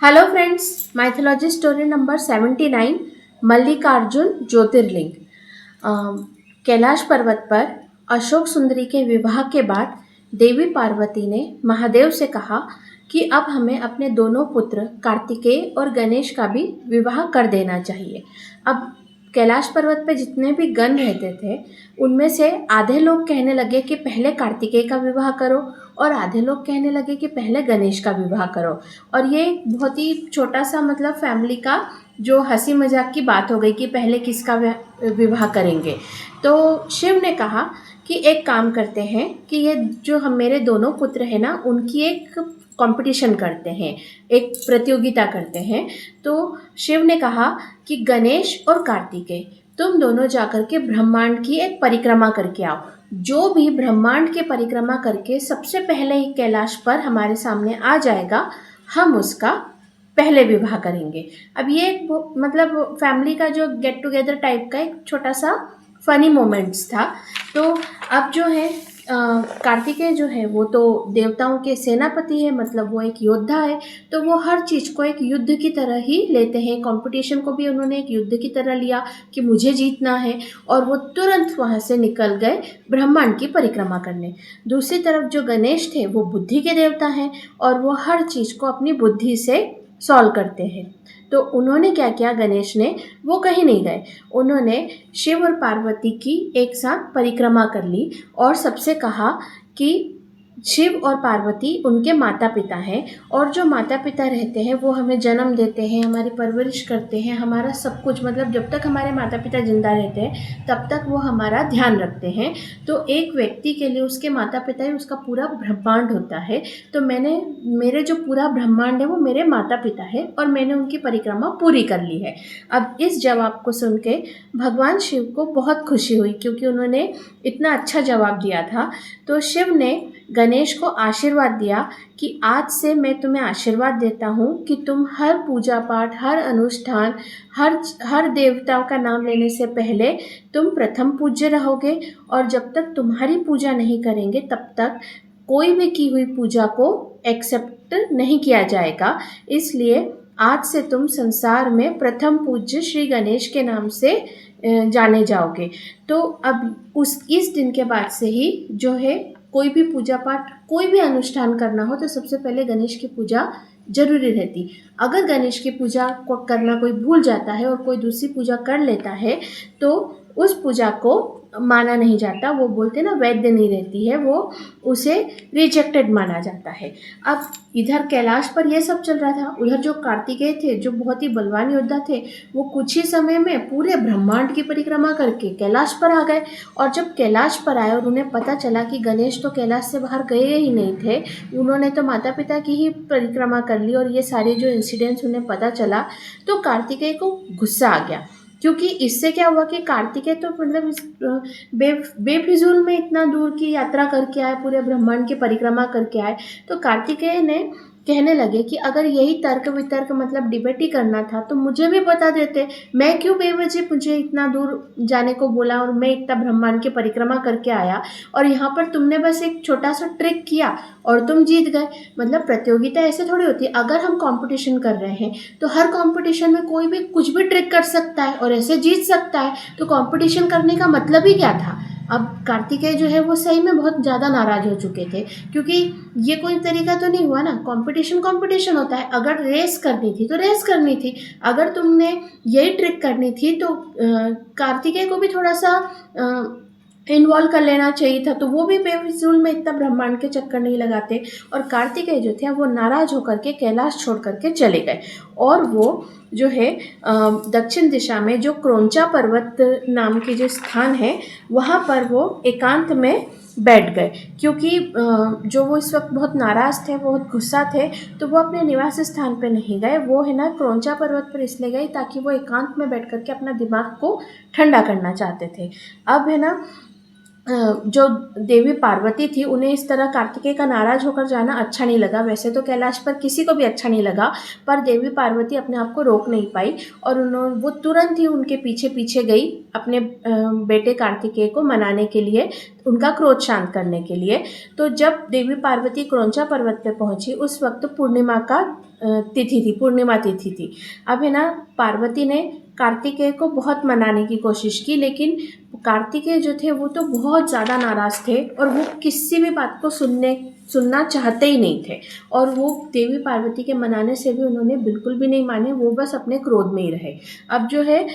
Hello friends, mythology story number 79। Mallikarjun Jyotirlinga. Kailash पर्वत पर अशोक सुंदरी के विवाह के बाद देवी पार्वती ने महादेव से कहा कि अब हमें अपने दोनों पुत्र कार्तिकेय और गणेश का भी विवाह कर देना चाहिए। अब कैलाश पर्वत पे जितने भी गण रहते थे उनमें से आधे लोग कहने लगे कि पहले कार्तिकेय का विवाह करो, और आधे लोग कहने लगे कि पहले गणेश का विवाह करो। और ये बहुत ही छोटा सा मतलब फैमिली का जो हंसी मजाक की बात हो गई कि पहले किसका विवाह करेंगे। तो शिव ने कहा कि एक काम करते हैं कि ये जो हम मेरे दोनों पुत्र हैं ना, उनकी एक कंपटीशन करते हैं, एक प्रतियोगिता करते हैं। तो शिव ने कहा कि गणेश और कार्तिकेय तुम दोनों जाकर के ब्रह्मांड की एक परिक्रमा करके आओ। जो भी ब्रह्मांड की परिक्रमा करके सबसे पहले ही कैलाश पर हमारे सामने आ जाएगा, हम उसका पहले विवाह करेंगे। अब ये मतलब फैमिली का जो गेट टुगेदर टाइप का एक छोटा सा फनी मोमेंट्स था। तो अब जो है कार्तिकेय जो है वो तो देवताओं के सेनापति है, मतलब वो एक योद्धा है। तो वो हर चीज़ को एक युद्ध की तरह ही लेते हैं। कंपटीशन को भी उन्होंने एक युद्ध की तरह लिया कि मुझे जीतना है, और वो तुरंत वहाँ से निकल गए ब्रह्मांड की परिक्रमा करने। दूसरी तरफ जो गणेश थे वो बुद्धि के देवता हैं, और वो हर चीज़ को अपनी बुद्धि से सॉल्व करते हैं। तो उन्होंने क्या किया, गणेश ने, वो कहीं नहीं गए। उन्होंने शिव और पार्वती की एक साथ परिक्रमा कर ली और सबसे कहा कि शिव और पार्वती उनके माता पिता हैं, और जो माता पिता रहते हैं वो हमें जन्म देते हैं, हमारी परवरिश करते हैं, हमारा सब कुछ, मतलब जब तक हमारे माता पिता जिंदा रहते हैं तब तक वो हमारा ध्यान रखते हैं। तो एक व्यक्ति के लिए उसके माता पिता ही उसका पूरा ब्रह्मांड होता है। तो मेरे जो पूरा ब्रह्मांड है वो मेरे माता पिता है, और मैंने उनकी परिक्रमा पूरी कर ली है। अब इस जवाब को सुन के भगवान शिव को बहुत खुशी हुई, क्योंकि उन्होंने इतना अच्छा जवाब दिया था। तो शिव ने गणेश को आशीर्वाद दिया कि आज से मैं तुम्हें आशीर्वाद देता हूँ कि तुम हर पूजा पाठ, हर अनुष्ठान, हर देवताओं का नाम लेने से पहले तुम प्रथम पूज्य रहोगे, और जब तक तुम्हारी पूजा नहीं करेंगे तब तक कोई भी की हुई पूजा को एक्सेप्ट नहीं किया जाएगा। इसलिए आज से तुम संसार में प्रथम पूज्य श्री गणेश के नाम से जाने जाओगे। तो अब इस दिन के बाद से ही जो है कोई भी पूजा पाठ, कोई भी अनुष्ठान करना हो तो सबसे पहले गणेश की पूजा जरूरी रहती। अगर गणेश की पूजा को करना कोई भूल जाता है और कोई दूसरी पूजा कर लेता है तो उस पूजा को माना नहीं जाता। वो बोलते ना, वैध नहीं रहती है, वो उसे रिजेक्टेड माना जाता है। अब इधर कैलाश पर यह सब चल रहा था, उधर जो कार्तिकेय थे जो बहुत ही बलवान योद्धा थे, वो कुछ ही समय में पूरे ब्रह्मांड की परिक्रमा करके कैलाश पर आ गए। और जब कैलाश पर आए और उन्हें पता चला कि गणेश तो कैलाश से बाहर गए ही नहीं थे, उन्होंने तो माता पिता की ही परिक्रमा कर ली, और ये सारे जो इंसिडेंट्स उन्हें पता चला तो कार्तिकेय को गुस्सा आ गया। क्योंकि इससे क्या हुआ कि कार्तिकेय तो मतलब बेफिजूल में इतना दूर की यात्रा करके आए, पूरे ब्रह्मांड की परिक्रमा करके आए। तो कार्तिकेय ने कहने लगे कि अगर यही तर्क वितर्क मतलब डिबेट ही करना था तो मुझे भी बता देते, मैं क्यों बेवजह मुझे इतना दूर जाने को बोला, और मैं इतना ब्रह्मांड की परिक्रमा करके आया, और यहाँ पर तुमने बस एक छोटा सा ट्रिक किया और तुम जीत गए। मतलब प्रतियोगिता ऐसे थोड़ी होती है। अगर हम कंपटीशन कर रहे हैं तो हर कंपटीशन में कोई भी कुछ भी ट्रिक कर सकता है और ऐसे जीत सकता है, तो कंपटीशन करने का मतलब ही क्या था। अब कार्तिकेय जो है वो सही में बहुत ज़्यादा नाराज हो चुके थे, क्योंकि ये कोई तरीका तो नहीं हुआ ना। कंपटीशन कंपटीशन होता है, अगर रेस करनी थी तो रेस करनी थी, अगर तुमने यही ट्रिक करनी थी तो कार्तिकेय को भी थोड़ा सा इन्वॉल्व कर लेना चाहिए था। तो वो भी बेफिजूल में इतना ब्रह्मांड के चक्कर नहीं लगाते। और कार्तिकेय जो थे वो नाराज होकर के कैलाश छोड़ करके चले गए, और वो जो है दक्षिण दिशा में जो क्रोंचा पर्वत नाम की जो स्थान है वहाँ पर वो एकांत में बैठ गए। क्योंकि जो वो इस वक्त बहुत नाराज़ थे, बहुत गुस्सा थे, तो वो अपने निवास स्थान पे नहीं गए, वो है ना क्रोंचा पर्वत पर इसलिए गए ताकि वो एकांत में बैठ करके अपना दिमाग को ठंडा करना चाहते थे। अब है ना जो देवी पार्वती थी उन्हें इस तरह कार्तिकेय का नाराज़ होकर जाना अच्छा नहीं लगा। वैसे तो कैलाश पर किसी को भी अच्छा नहीं लगा, पर देवी पार्वती अपने आप को रोक नहीं पाई और वो तुरंत ही उनके पीछे पीछे गई अपने बेटे कार्तिकेय को मनाने के लिए, उनका क्रोध शांत करने के लिए। तो जब देवी पार्वती क्रौंचा पर्वत पे पहुंची उस वक्त पूर्णिमा का तिथि थी, पूर्णिमा तिथि थी। अब है ना, पार्वती ने कार्तिकेय को बहुत मनाने की कोशिश की, लेकिन कार्तिकेय जो थे वो तो बहुत ज़्यादा नाराज़ थे और वो किसी भी बात को सुनना चाहते ही नहीं थे। और वो देवी पार्वती के मनाने से भी उन्होंने बिल्कुल भी नहीं माने, वो बस अपने क्रोध में ही रहे। अब जो है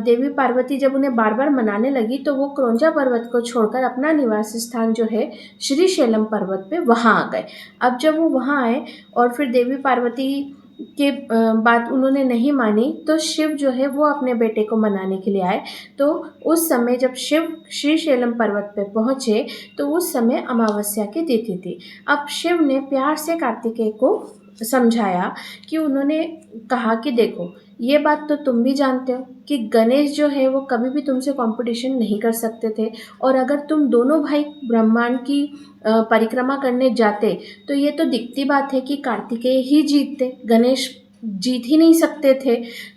देवी पार्वती जब उन्हें बार बार मनाने लगी तो वो क्रौंचा पर्वत को छोड़कर अपना निवास स्थान जो है श्रीशैलम पर्वत पे वहाँ आ गए। अब जब वो वहाँ आए और फिर देवी पार्वती के बात उन्होंने नहीं मानी, तो शिव जो है वो अपने बेटे को मनाने के लिए आए। तो उस समय जब शिव श्रीशैलम पर्वत पे पहुँचे तो उस समय अमावस्या की तिथि थी। अब शिव ने प्यार से कार्तिकेय को समझाया कि उन्होंने कहा कि देखो, ये बात तो तुम भी जानते हो कि गणेश जो है वो कभी भी तुमसे कंपटीशन नहीं कर सकते थे, और अगर तुम दोनों भाई ब्रह्मांड की परिक्रमा करने जाते तो ये तो दिखती बात है कि कार्तिकेय ही जीतते, गणेश जीत ही नहीं सकते थे।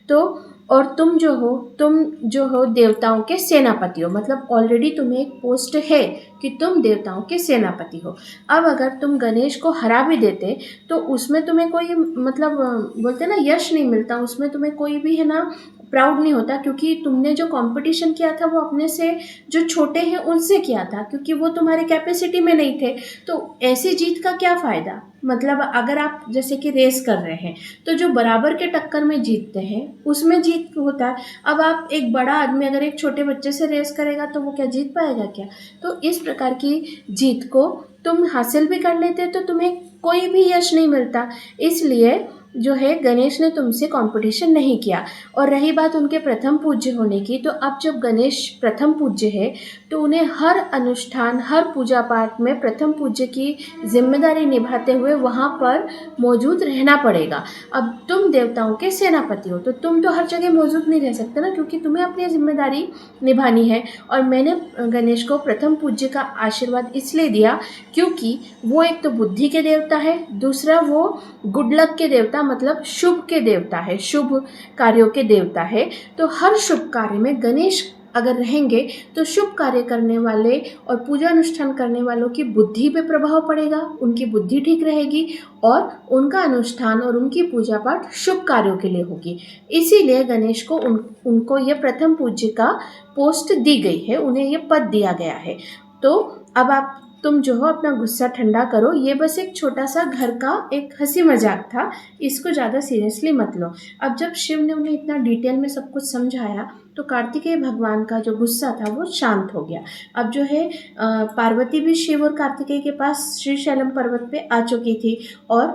तो और तुम जो हो देवताओं के सेनापति हो, मतलब ऑलरेडी तुम्हें एक पोस्ट है कि तुम देवताओं के सेनापति हो। अब अगर तुम गणेश को हरा भी देते तो उसमें तुम्हें कोई मतलब बोलते ना यश नहीं मिलता, उसमें तुम्हें कोई भी है ना प्राउड नहीं होता, क्योंकि तुमने जो कंपटीशन किया था वो अपने से जो छोटे हैं उनसे किया था, क्योंकि वो तुम्हारे कैपेसिटी में नहीं थे। तो ऐसी जीत का क्या फ़ायदा? मतलब अगर आप जैसे कि रेस कर रहे हैं तो जो बराबर के टक्कर में जीतते हैं उसमें जीत होता है। अब आप एक बड़ा आदमी अगर एक छोटे बच्चे से रेस करेगा तो वो क्या जीत पाएगा क्या? तो इस प्रकार की जीत को तुम हासिल भी कर लेते तो तुम्हें कोई भी यश नहीं मिलता। इसलिए जो है गणेश ने तुमसे कंपटीशन नहीं किया। और रही बात उनके प्रथम पूज्य होने की, तो अब जब गणेश प्रथम पूज्य है तो उन्हें हर अनुष्ठान, हर पूजा पाठ में प्रथम पूज्य की जिम्मेदारी निभाते हुए वहाँ पर मौजूद रहना पड़ेगा। अब तुम देवताओं के सेनापति हो तो तुम तो हर जगह मौजूद नहीं रह सकते ना, क्योंकि तुम्हें अपनी जिम्मेदारी निभानी है। और मैंने गणेश को प्रथम पूज्य का आशीर्वाद इसलिए दिया क्योंकि वो एक तो बुद्धि के देवता है, दूसरा वो गुड लक के देवता मतलब शुभ के देवता है, शुभ कार्यों के देवता है। तो हर शुभ कार्य में गणेश अगर रहेंगे तो शुभ कार्य करने वाले और पूजा अनुष्ठान करने वालों की बुद्धि पे प्रभाव पड़ेगा, उनकी बुद्धि ठीक रहेगी और उनका अनुष्ठान और उनकी पूजा पाठ शुभ कार्यों के लिए होगी। इसीलिए गणेश को उनको ये प्रथम पूज्य का पोस्ट दी गई है, उन्हें ये पद दिया गया है। तो अब तुम जो हो अपना गुस्सा ठंडा करो, ये बस एक छोटा सा घर का एक हंसी मजाक था, इसको ज़्यादा सीरियसली मत लो। अब जब शिव ने उन्हें इतना डिटेल में सब कुछ समझाया तो कार्तिकेय भगवान का जो गुस्सा था वो शांत हो गया। अब जो है पार्वती भी शिव और कार्तिकेय के पास श्रीशैलम पर्वत पे आ चुकी थी और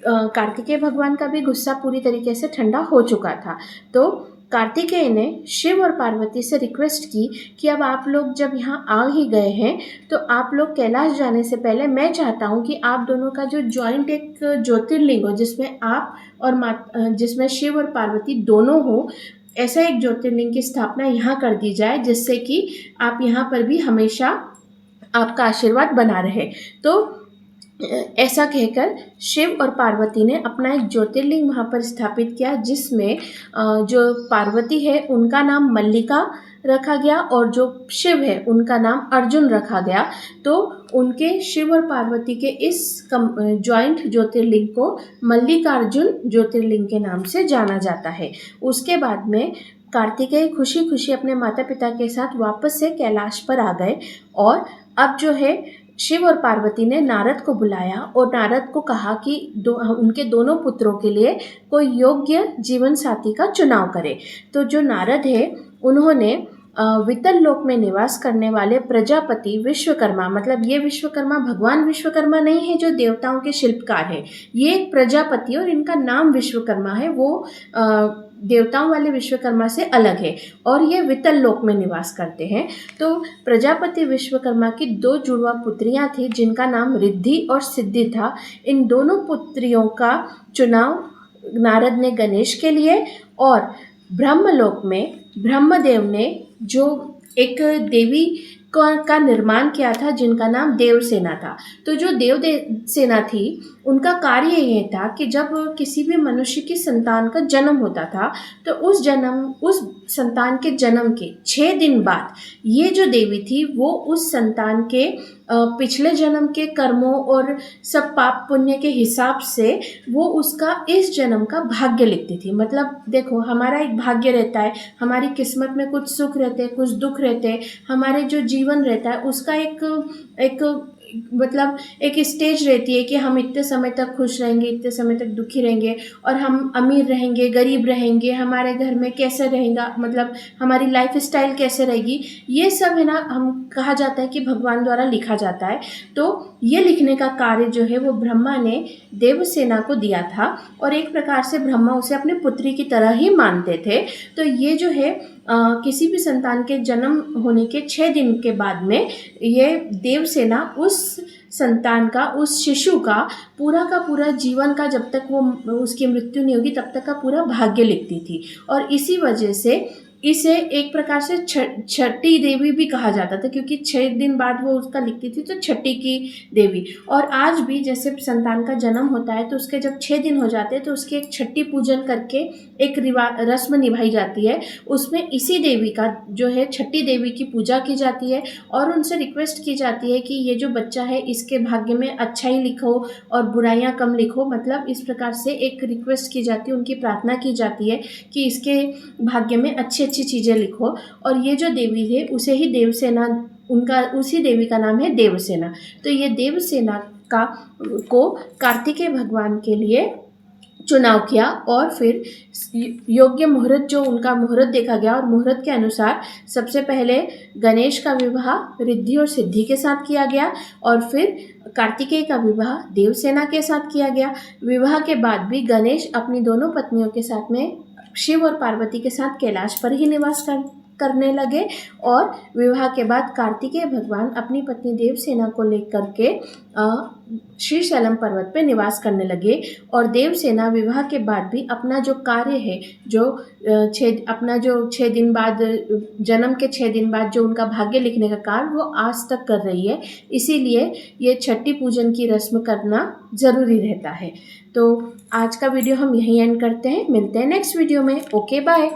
कार्तिकेय भगवान का भी गुस्सा पूरी तरीके से ठंडा हो चुका था। तो कार्तिकेय ने शिव और पार्वती से रिक्वेस्ट की कि अब आप लोग जब यहाँ आ ही गए हैं तो आप लोग कैलाश जाने से पहले मैं चाहता हूँ कि आप दोनों का जो जॉइंट एक ज्योतिर्लिंग हो, जिसमें आप और जिसमें शिव और पार्वती दोनों हो, ऐसा एक ज्योतिर्लिंग की स्थापना यहाँ कर दी जाए जिससे कि आप यहाँ पर भी हमेशा आपका आशीर्वाद बना रहे। तो ऐसा कहकर शिव और पार्वती ने अपना एक ज्योतिर्लिंग वहाँ पर स्थापित किया, जिसमें जो पार्वती है उनका नाम मल्लिका रखा गया और जो शिव है उनका नाम अर्जुन रखा गया। तो उनके शिव और पार्वती के इस जॉइंट ज्योतिर्लिंग को मल्लिकार्जुन ज्योतिर्लिंग के नाम से जाना जाता है। उसके बाद में कार्तिकेय खुशी खुशी अपने माता पिता के साथ वापस से कैलाश पर आ गए और अब जो है शिव और पार्वती ने नारद को बुलाया और नारद को कहा कि उनके दोनों पुत्रों के लिए कोई योग्य जीवन साथी का चुनाव करे। तो जो नारद है उन्होंने वितल लोक में निवास करने वाले प्रजापति विश्वकर्मा, मतलब ये विश्वकर्मा भगवान विश्वकर्मा नहीं है जो देवताओं के शिल्पकार है, ये एक प्रजापति और इनका नाम विश्वकर्मा है, वो देवताओं वाले विश्वकर्मा से अलग है और ये वितल लोक में निवास करते हैं। तो प्रजापति विश्वकर्मा की 2 जुड़वा पुत्रियां थी जिनका नाम रिद्धि और सिद्धि था। इन दोनों पुत्रियों का चुनाव नारद ने गणेश के लिए और ब्रह्मलोक में ब्रह्मदेव ने जो एक देवी का निर्माण किया था, जिनका नाम देवसेना था। तो जो सेना थी, उनका कार्य ये था कि जब किसी भी मनुष्य की संतान का जन्म होता था, तो उस संतान के जन्म के 6 दिन बाद ये जो देवी थी, वो उस संतान के पिछले जन्म के कर्मों और सब पाप पुण्य के हिसाब से वो उसका इस जन्म का भाग्य लिखती थी। मतलब देखो, हमारा एक भाग्य रहता है, हमारी किस्मत में कुछ सुख रहते हैं, कुछ दुख रहते हैं, हमारे जो जीवन रहता है उसका एक मतलब एक स्टेज रहती है कि हम इतने समय तक खुश रहेंगे, इतने समय तक दुखी रहेंगे, और हम अमीर रहेंगे, गरीब रहेंगे, हमारे घर में कैसे रहेगा, मतलब हमारी लाइफ स्टाइल कैसे रहेगी, ये सब है ना, हम कहा जाता है कि भगवान द्वारा लिखा जाता है। तो ये लिखने का कार्य जो है वो ब्रह्मा ने देवसेना को दिया था, और एक प्रकार से ब्रह्मा उसे अपनी पुत्री की तरह ही मानते थे। तो ये जो है किसी भी संतान के जन्म होने के 6 दिन के बाद में ये देवसेना उस संतान का, उस शिशु का पूरा जीवन का, जब तक वो उसकी मृत्यु नहीं होगी तब तक का पूरा भाग्य लिखती थी। और इसी वजह से इसे एक प्रकार से छठी देवी भी कहा जाता था, क्योंकि 6 दिन बाद वो उसका लिखती थी, तो छठी की देवी। और आज भी जैसे संतान का जन्म होता है तो उसके जब 6 दिन हो जाते हैं तो उसकी एक छठी पूजन करके एक रस्म निभाई जाती है। उसमें इसी देवी का जो है, छठी देवी की पूजा की जाती है, और उनसे रिक्वेस्ट की जाती है कि ये जो बच्चा है इसके भाग्य में अच्छा ही लिखो और बुराइयां कम लिखो। मतलब इस प्रकार से एक रिक्वेस्ट की जाती है, उनकी प्रार्थना की जाती है कि इसके भाग्य में अच्छी अच्छी चीज़ें लिखो। और ये जो देवी है उसे ही देवसेना, उसी देवी का नाम है देवसेना। तो ये देवसेना को कार्तिकेय भगवान के लिए चुनाव किया, और फिर योग्य मुहूर्त, जो उनका मुहूर्त देखा गया, और मुहूर्त के अनुसार सबसे पहले गणेश का विवाह रिद्धि और सिद्धि के साथ किया गया, और फिर कार्तिकेय का विवाह देवसेना के साथ किया गया। विवाह के बाद भी गणेश अपनी दोनों पत्नियों के साथ में, शिव और पार्वती के साथ, कैलाश पर ही निवास करने लगे। और विवाह के बाद कार्तिकेय भगवान अपनी पत्नी देवसेना को लेकर के श्रीशैलम पर्वत पे निवास करने लगे। और देवसेना विवाह के बाद भी अपना जो कार्य है, जो अपना जो 6 दिन बाद, जन्म के 6 दिन बाद जो उनका भाग्य लिखने का कार्य, वो आज तक कर रही है। इसीलिए ये छठी पूजन की रस्म करना ज़रूरी रहता है। तो आज का वीडियो हम यहीं एंड करते हैं, मिलते हैं नेक्स्ट वीडियो में। Okay, bye.